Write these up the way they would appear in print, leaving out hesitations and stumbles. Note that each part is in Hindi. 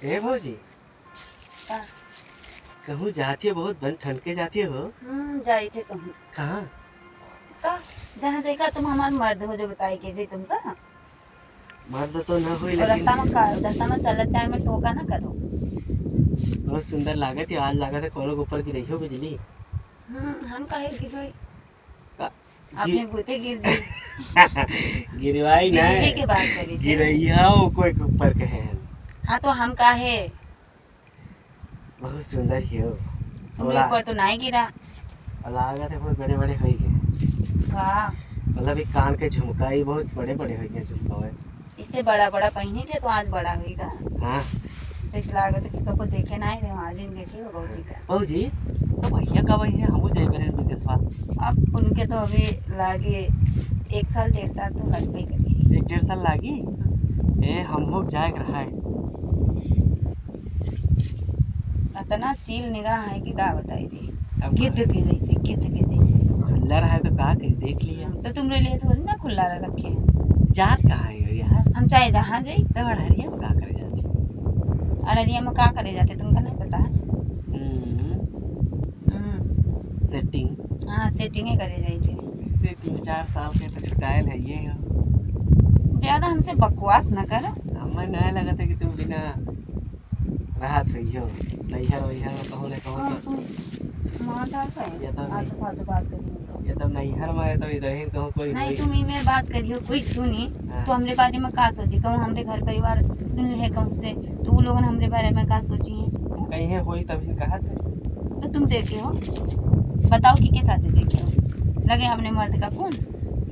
ए भौजी का कहूँ जाती है बहुत बन ठन के जाती हो। जाई थे कहूँ कहाँ? का जहाँ जाएगा तुम हमार मर्द हो जो बताई के जी तुम का मर्द तो न हुई और लेकिन रास्ता में चलत टाइम में टोका ना करो। बहुत सुंदर लागत है। आज लागत है कोनो के ऊपर गिरी हो बिजली। हम काहे गिरोई का- अपने भूते गिर जी गिरवाई ना बिजली के बात करी थे। गिरैया हो कोई के ऊपर कहे। हाँ तो हम काहे बहुत सुंदर ही हो। तुमरे ऊपर तो नहीं गिरा लागत है बहुत बड़े बड़े हुई गए। का मतलब एक कान के झुमका ही बहुत बड़े बड़े हुई गए झुमका है। इससे बड़ा बड़ा पहने थे तो आज बड़ा होगा। हाँ तो इस लागत कि कब देखे ना रहे आज ही देखे हो बहू जी का। भौजी तो भैया कब आई है? हमू जाए बहन विदेशवा। अब उनके तो अभी लागे 1 साल 1.5 साल तो लगबे करी। 1-1.5 साल लागी। ए हम लोग जाए रहा है। इतना चील निगाह है कि का बताई दे अब गिद्ध के जैसे खुला रहा है तो का करी देख लिया। तो तुमरे लिए थोड़ी ना खुला रखे हैं। जात कहाँ है यार? हम चाहे जहाँ जाए तो अड़हरिया में का करे जाती? अररिया में का करे जाते तुमका नहीं पता है। सेटिंग हाँ सेटिंगे करे जाई थे। से 3-4 साल के तो छुटायल है ये हो। ज्यादा हमसे बकवास न करो। हमें नहीं लगा था कि तुम बिना राहत हुई हो। नैहर वैहर में कहूँ न कहूँ तो माँ डाल ये तो नहीं। आलतू फालतू बात करियो ये तो नैहर में है तो इधर ही कहूँ कोई नहीं हुई। तुम ईमेल बात करियो कोई सुनी तो हमरे बारे में का सोची कहूँ हमरे घर परिवार सुन ले कहूँ से तो वो लोगन हमरे बारे में का सोची है। कहीं हुई तभी कहा था। तो तुम देखे हो बताओ कि के साथ देखे हो लगे अपने मर्द का फोन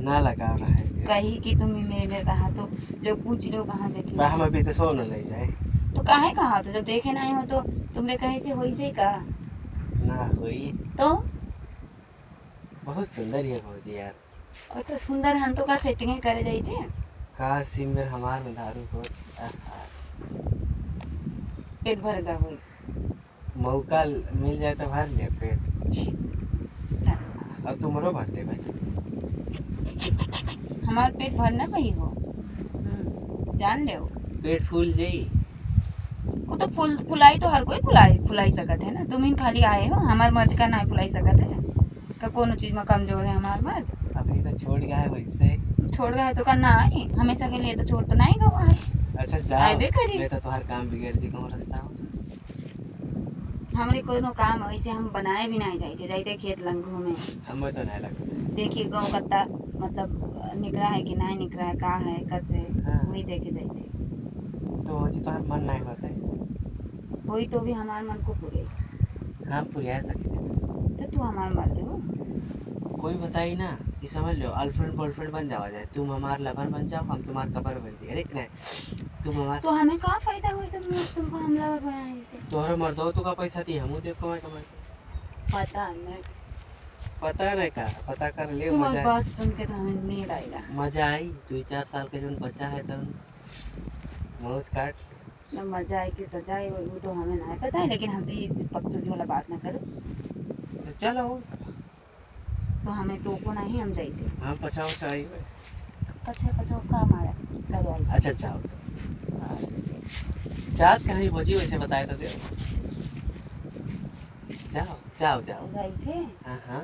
ना लगा रहा है कही कि तुम मेरे में कहा तो लोग पूछ लो कहाँ देखे बा हम अभी तो सो न ले जाए तो काहे कहा तो जब देखे नहीं हो तो तुमने कहीं से हो जाए का ना हुई। तो बहुत सुंदर है भौजी यार। और तो सुंदर हम तो का सेटिंग करे जाई थे काश सिम में हमार में दारू हो। पेट भर गा हुई मौका मिल जाए तो भर ले पेट। अब तुम्हारो भर दे भाई। हमार पेट भरना पही हो जान ले पेट फूल जाई। वो तो फुलाई तो हर कोई फुलाई सकत है ना तुम ही खाली आए हो हमार मर्द का नहीं फुलाई सकत है का कोनो चीज में कमजोर है हमार मर्द। अभी तो छोड़ गया है वैसे। छोड़ गया है तो करना है हमेशा के लिए तो छोड़ तो नहीं गवा है। अच्छा जाओ आइबे करी। मैं तो तुम्हार काम बिगड़ दी कहूँ रास्ता हमरे कोनो काम ऐसे हम बनाए भी नहीं जाते खेत लंग घूमे हमें तो नहीं लगता। देखिए गाँव कत्ता मतलब निकला है कि नहीं निकला है का है कैसे हाँ। वही देखे जाते तो भौजी तुम्हार मन नहीं होता है। वही तो भी हमारे मन को पूरे काम पूरा सकते तो तू हमारे मर्द हो कोई बताई ना कि समझ लो गर्लफ्रेंड बॉयफ्रेंड बन जावा जाए। तुम हमार लवर बन जाओ हम तुम्हार कबर बन जाए। अरे नहीं तुम हमार तो हमें का फायदा हुई तुमको हम लवर बनाने से। तोहरे मर्दो तो का पैसा दी हमू दे कमाई कमाई। पता नहीं पता नहीं का पता कर ले तुम्हारी मजा बात सुन के तो हमें नींद आएगा। मजा आई। 2-4 साल के जो बच्चा है तो मौज काट। ना मजा आए कि सजा है वो तो हमें नहीं पता है लेकिन हमसे ये पक्षी वाला बात ना करो तो चलो तो हमें टोको नहीं हम जाते हम पछाओ चाहिए। पछा का मारा करो अच्छा जाओ चार कहीं भौजी वैसे बताए तो दे। जाओ जाओ जाओ। गए थे हाँ हाँ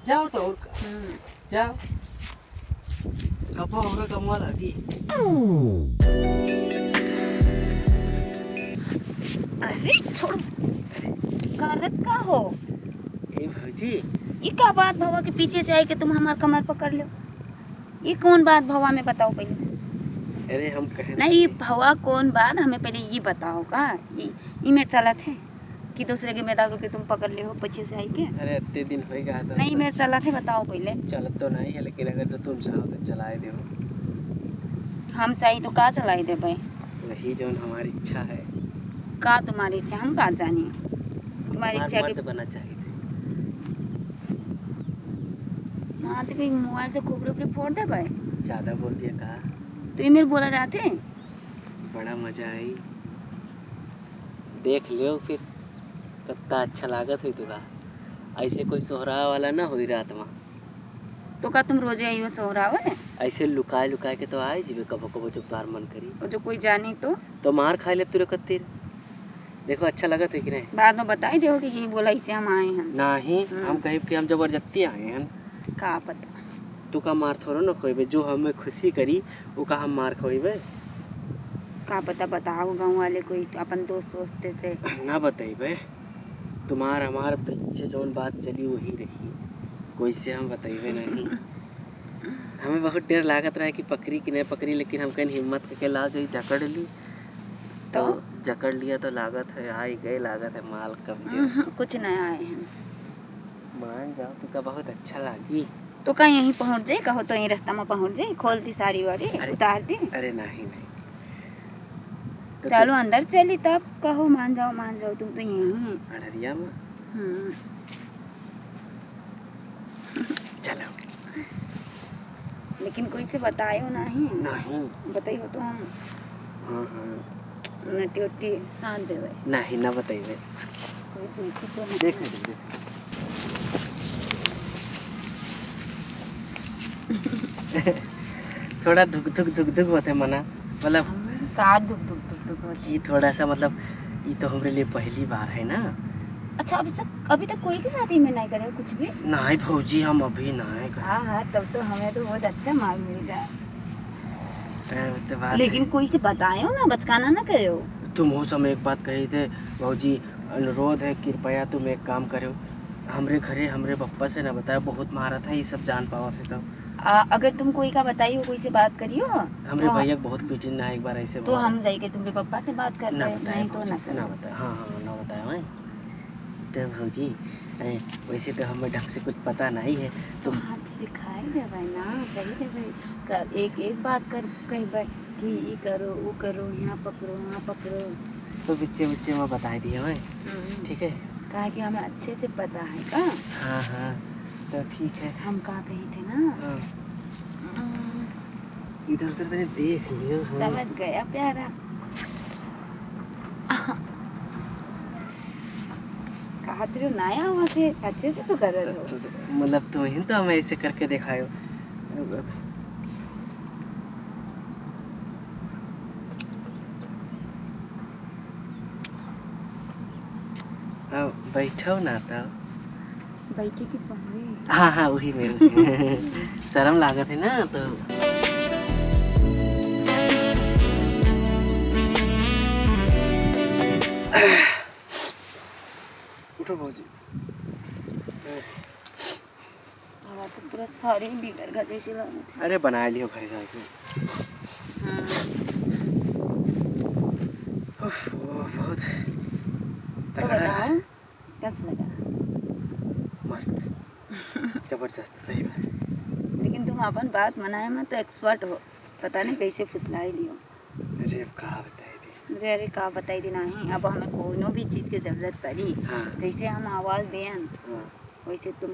जाओ तो और जाओ कपा होगा कमवा लगी। अरे छोड़ो करत का हो ए भौजी ये का बात भवा के पीछे से आई कि तुम हमार कमर पकड़ लो ये कौन बात भवा में बताओ पहले। अरे हम कहें नहीं ये भवा कौन बात हमें पहले ये बताओ का ये में चलत है कि दूसरे के मेदारू के तुम पकड़ ले हो पीछे से आई के। अरे इतने दिन हो गया तो नहीं मैं चलत है बताओ पहले। चलत तो नहीं है लेकिन अगर तो तुम चाहो तो चलाए दो। हम चाहिए तो का चलाई दे भाई वही जो हमारी इच्छा है। का तुम्हारी इच्छा हम का जानी तुम्हारी इच्छा मर्द के बनना चाहिए। हाँ तो फिर मोबाइल से खोपड़े उपड़े फोड़ दे भाई ज़्यादा बोल दिया कहा। तो ये मेरे बोला जाते बड़ा मजा आई। देख लियो फिर कितना अच्छा लागत हुई तुका। ऐसे कोई सोहरा वाला ना हुई रात में। तो का तुम रोजे आई हो सोहरावे ऐसे लुकाए लुकाए के तो आए जीवे कबो कबो जब तार मन करी और जो कोई जानी तो मार खाए ले तुरे कत्तीर। देखो अच्छा लगा था कि नहीं? बाद में बताई दो कि ये बोला इसे हम आए हैं। नहीं हम कहीं कि हम जबरदस्ती आए हैं। का पता तू का मार थोड़ा ना खोइबे, जो हमें खुशी करी वो का हम मार खोइबे। का पता बताओ गाँव वाले कोई अपन दोस्त सोचते से ना बताइबे, तुम्हार हमार पीछे जौन बात चली वही रही, कोई से हम बताइबे नहीं। हमें बहुत डर लागत रहा है कि पकड़ी कि नहीं पकड़ी, लेकिन हम कहीं हिम्मत करके ला जाई जकड़ ली तो जकड़ लिया तो लागत है आई गए, लागत है माल कब्जे। कुछ नया आए हैं। मान जाओ तो का बहुत अच्छा लागी। तो कहीं यहीं पहुंच जाए, कहो तो यहीं रास्ता में पहुंच जाए, खोल दी साड़ी वाड़ी उतार दी। अरे नहीं नहीं तो चलो अंदर चली तब कहो मान जाओ तुम तो यहीं अड़रिया में चलो। लेकिन कोई से बतायो नहीं बताइयो तो हम हाँ नटी उटी साथ देवे नहीं ना बताइए। कोई पूछी तो नहीं। देख थोड़ा धुक होते मना, मतलब का दुख होती। ये थोड़ा सा मतलब ये तो हमारे लिए पहली बार है ना। अच्छा अभी तक कोई के शादी में नहीं करे कुछ भी? नहीं भौजी हम अभी नहीं करे। हाँ तब तो हमें तो बहुत अच्छा माल मिलेगा। तो बात लेकिन कोई से बतायो ना, बचकाना ना करो। तुम हो समय एक बात कही थे भौजी, अनुरोध है कृपया तुम एक काम करो, हमरे घरे हमरे पप्पा से ना बताओ, बहुत महारत है ये सब जान पाओ थे तो। अगर तुम कोई का बताइयो, कोई से बात करियो हमरे भैया बहुत पीटी ना एक बार ऐसे तो हम जाइए तुम्हारे पापा से बात कर ना रहे बताया नहीं तो ना ना बताया। हाँ ना बताया तो भौजी वैसे तो हमें ढंग से कुछ पता नहीं है। तुम हाथ सिखाई देवे ना, कही देवे एक बात कर कहबे कि ये करो वो करो, यहाँ पकड़ो तो बिच्चे में बता दिए मैं। ठीक है कहा कि हमें अच्छे से पता है का। हाँ तो ठीक है। हम कहा कही थे ना इधर उधर मैंने देख लियो। समझ गया प्यारा। कहा तेरे नया हुआ थे अच्छे से तो कर रहे हो। मतलब तुम ही तो हमें ऐसे करके दिखायो। बैठो ना तो बैठी की पहुंची। हाँ वही मेरे शर्म लागत है ना तो। उठो भौजी। हवा तो पूरा सारी बिगड़ गया जैसे लग रहा था। अरे बना लियो घर जाके। बहुत तो बताओ कैसा लगा? मस्त जबरदस्त सही है। लेकिन तुम अपन बात मनाए में तो एक्सपर्ट हो, पता नहीं कैसे फुसलाई लियो। अरे कहा बताई दी। अरे का बताई दी नहीं। अब हमें कोनो भी चीज़ की जरूरत पड़ी जैसे हम आवाज़ दें वैसे तुम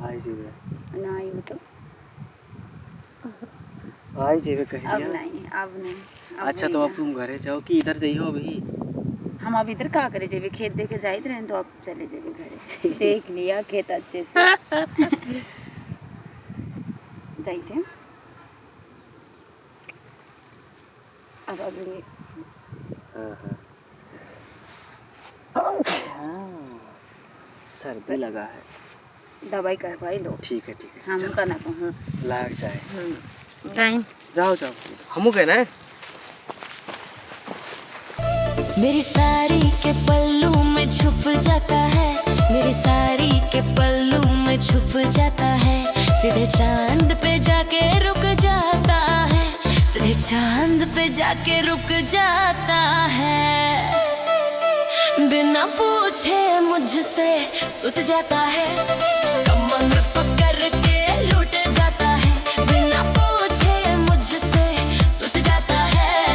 आई जीवे ना आई हो तो आई जीवे कह अब दिया। नहीं अच्छा तो अब तुम घरे जाओ कि इधर जाइयो अभी? हम अब इधर का करे जेबे, खेत देखे जाते रहे तो अब चले जेबे घरे। देख लिया खेत अच्छे से जाते अब अगले। सर्दी लगा है, दवाई करवाई लो। ठीक है हम का ना कहूँ लाग जाए। जाओ हमू कहना है। मेरी साड़ी के पल्लू में छुप जाता है, मेरी साड़ी के पल्लू में छुप जाता है, सीधे चांद पे जाके रुक जाता है, सीधे चांद पे जाके रुक जाता है, बिना पूछे मुझसे सुत जाता है।